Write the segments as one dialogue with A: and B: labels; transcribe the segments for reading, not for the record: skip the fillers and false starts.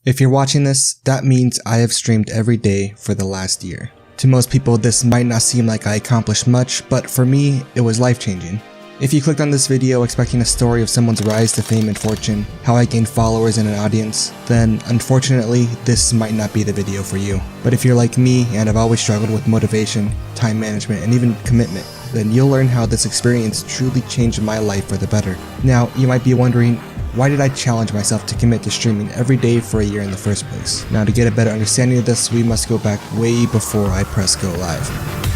A: If you're watching this, that means I have streamed every day for the last year. To most people, this might not seem like I accomplished much, but for me, it was life-changing. If you clicked on this video expecting a story of someone's rise to fame and fortune, how I gained followers and an audience, then unfortunately, this might not be the video for you. But if you're like me and have always struggled with motivation, time management, and even commitment, then you'll learn how this experience truly changed my life for the better. Now, you might be wondering, why did I challenge myself to commit to streaming every day for a year in the first place? Now, to get a better understanding of this, we must go back way before I press go live.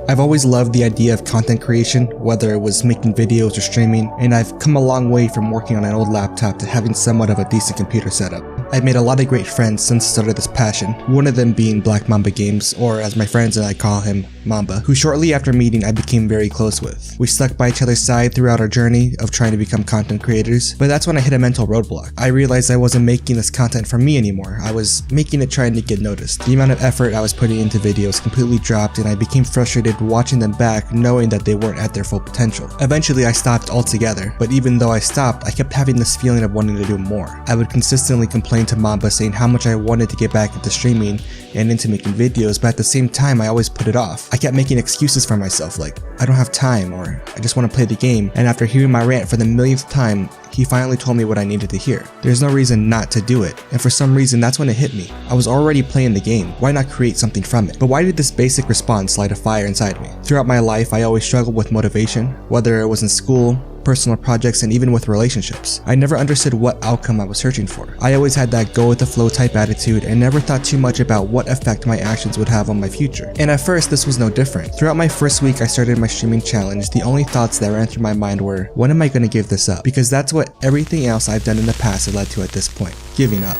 A: I've always loved the idea of content creation, whether it was making videos or streaming, and I've come a long way from working on an old laptop to having somewhat of a decent computer setup. I've made a lot of great friends since the start of this passion, one of them being Black Mamba Games, or as my friends and I call him, Mamba, who shortly after meeting I became very close with. We stuck by each other's side throughout our journey of trying to become content creators, but that's when I hit a mental roadblock. I realized I wasn't making this content for me anymore, I was making it trying to get noticed. The amount of effort I was putting into videos completely dropped and I became frustrated watching them back knowing that they weren't at their full potential. Eventually I stopped altogether, but even though I stopped, I kept having this feeling of wanting to do more. I would consistently complain to Mamba saying how much I wanted to get back into streaming and into making videos, but at the same time I always put it off. I kept making excuses for myself like, I don't have time, or I just want to play the game, and after hearing my rant for the millionth time, he finally told me what I needed to hear. There's no reason not to do it, and for some reason that's when it hit me. I was already playing the game, why not create something from it? But why did this basic response light a fire inside me? Throughout my life, I always struggled with motivation, whether it was in school, personal projects, and even with relationships. I never understood what outcome I was searching for. I always had that go with the flow type attitude and never thought too much about what effect my actions would have on my future. And at first, this was no different. Throughout my first week I started my streaming challenge, the only thoughts that ran through my mind were, when am I going to give this up? Because that's what everything else I've done in the past had led to at this point, giving up.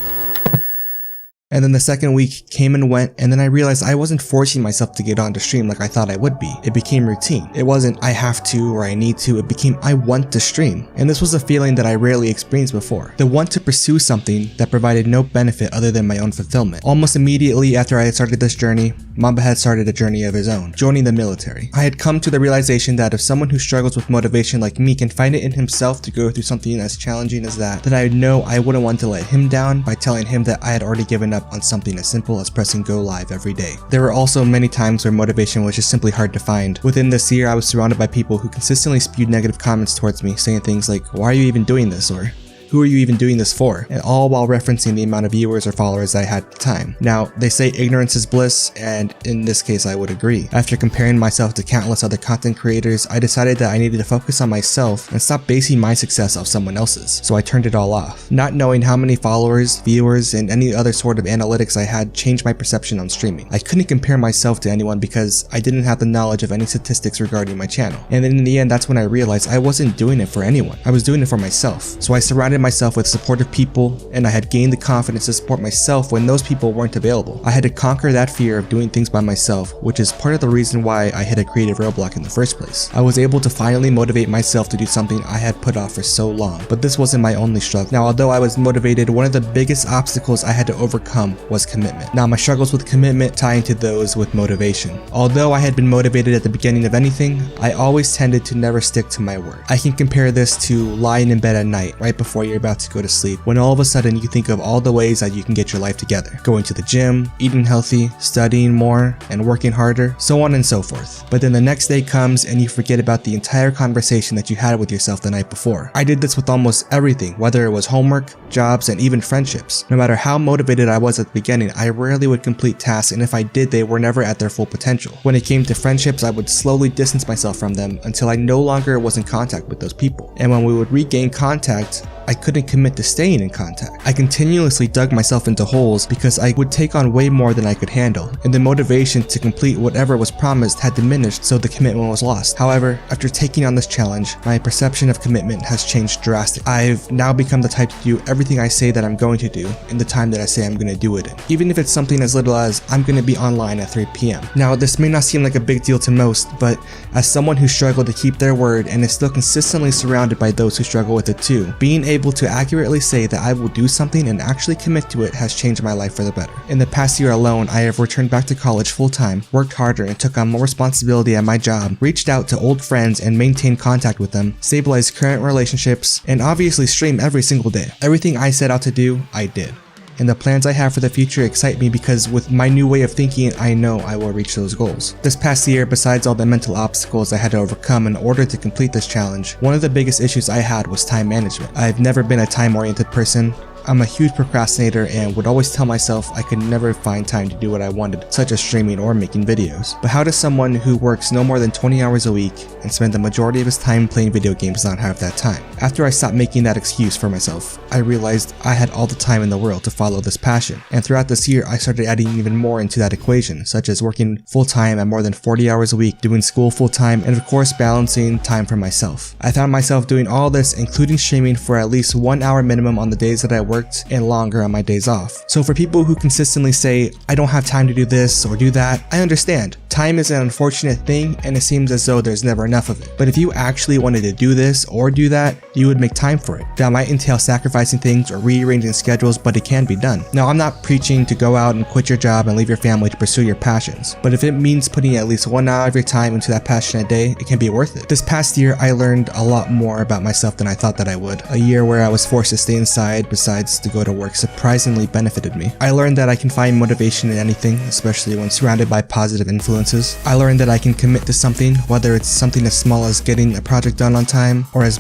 A: And then the second week came and went, and then I realized I wasn't forcing myself to get on to stream like I thought I would be. It became routine. It wasn't I have to or I need to, it became I want to stream. And this was a feeling that I rarely experienced before. The want to pursue something that provided no benefit other than my own fulfillment. Almost immediately after I had started this journey, Mamba had started a journey of his own, joining the military. I had come to the realization that if someone who struggles with motivation like me can find it in himself to go through something as challenging as that, then I know I wouldn't want to let him down by telling him that I had already given up on something as simple as pressing go live every day. There were also many times where motivation was just simply hard to find. Within this year, I was surrounded by people who consistently spewed negative comments towards me, saying things like, why are you even doing this? Or who are you even doing this for? And all while referencing the amount of viewers or followers I had at the time. Now, they say ignorance is bliss, and in this case I would agree. After comparing myself to countless other content creators, I decided that I needed to focus on myself and stop basing my success off someone else's. So I turned it all off. Not knowing how many followers, viewers, and any other sort of analytics I had changed my perception on streaming. I couldn't compare myself to anyone because I didn't have the knowledge of any statistics regarding my channel. And then in the end, that's when I realized I wasn't doing it for anyone. I was doing it for myself. So I surrounded myself with supportive people, and I had gained the confidence to support myself when those people weren't available. I had to conquer that fear of doing things by myself, which is part of the reason why I hit a creative roadblock in the first place. I was able to finally motivate myself to do something I had put off for so long, but this wasn't my only struggle. Now, although I was motivated, one of the biggest obstacles I had to overcome was commitment. Now, my struggles with commitment tie into those with motivation. Although I had been motivated at the beginning of anything, I always tended to never stick to my word. I can compare this to lying in bed at night right before you're about to go to sleep, when all of a sudden you think of all the ways that you can get your life together. Going to the gym, eating healthy, studying more, and working harder, so on and so forth. But then the next day comes and you forget about the entire conversation that you had with yourself the night before. I did this with almost everything, whether it was homework, jobs, and even friendships. No matter how motivated I was at the beginning, I rarely would complete tasks, and if I did, they were never at their full potential. When it came to friendships, I would slowly distance myself from them until I no longer was in contact with those people. And when we would regain contact, I couldn't commit to staying in contact. I continuously dug myself into holes because I would take on way more than I could handle, and the motivation to complete whatever was promised had diminished, so the commitment was lost. However, after taking on this challenge, my perception of commitment has changed drastically. I've now become the type to do everything I say that I'm going to do in the time that I say I'm going to do it in, even if it's something as little as I'm going to be online at 3 p.m. Now, this may not seem like a big deal to most, but as someone who struggled to keep their word and is still consistently surrounded by those who struggle with it too, being able to accurately say that I will do something and actually commit to it has changed my life for the better. In the past year alone, I have returned back to college full-time, worked harder and took on more responsibility at my job, reached out to old friends and maintained contact with them, stabilized current relationships, and obviously stream every single day. Everything I set out to do, I did. And the plans I have for the future excite me because with my new way of thinking, I know I will reach those goals. This past year, besides all the mental obstacles I had to overcome in order to complete this challenge, one of the biggest issues I had was time management. I've never been a time-oriented person. I'm a huge procrastinator and would always tell myself I could never find time to do what I wanted, such as streaming or making videos. But how does someone who works no more than 20 hours a week and spend the majority of his time playing video games not have that time? After I stopped making that excuse for myself, I realized I had all the time in the world to follow this passion. And throughout this year, I started adding even more into that equation, such as working full-time at more than 40 hours a week, doing school full-time, and of course balancing time for myself. I found myself doing all this, including streaming for at least 1 hour minimum on the days that I worked and longer on my days off. So for people who consistently say, I don't have time to do this or do that, I understand. Time is an unfortunate thing and it seems as though there's never enough of it. But if you actually wanted to do this or do that, you would make time for it. That might entail sacrificing things or rearranging schedules, but it can be done. Now, I'm not preaching to go out and quit your job and leave your family to pursue your passions, but if it means putting at least 1 hour of your time into that passion a day, it can be worth it. This past year, I learned a lot more about myself than I thought that I would. A year where I was forced to stay inside besides to go to work surprisingly benefited me. I learned that I can find motivation in anything, especially when surrounded by positive influences. I learned that I can commit to something, whether it's something as small as getting a project done on time or as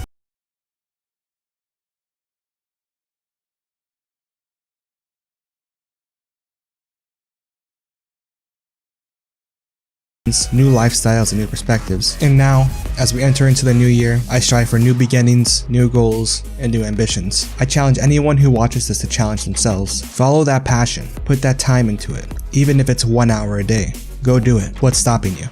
A: new lifestyles and new perspectives. And now, as we enter into the new year, I strive for new beginnings, new goals, and new ambitions. I challenge anyone who watches this to challenge themselves. Follow that passion, put that time into it, even if it's 1 hour a day. Go do it. What's stopping you?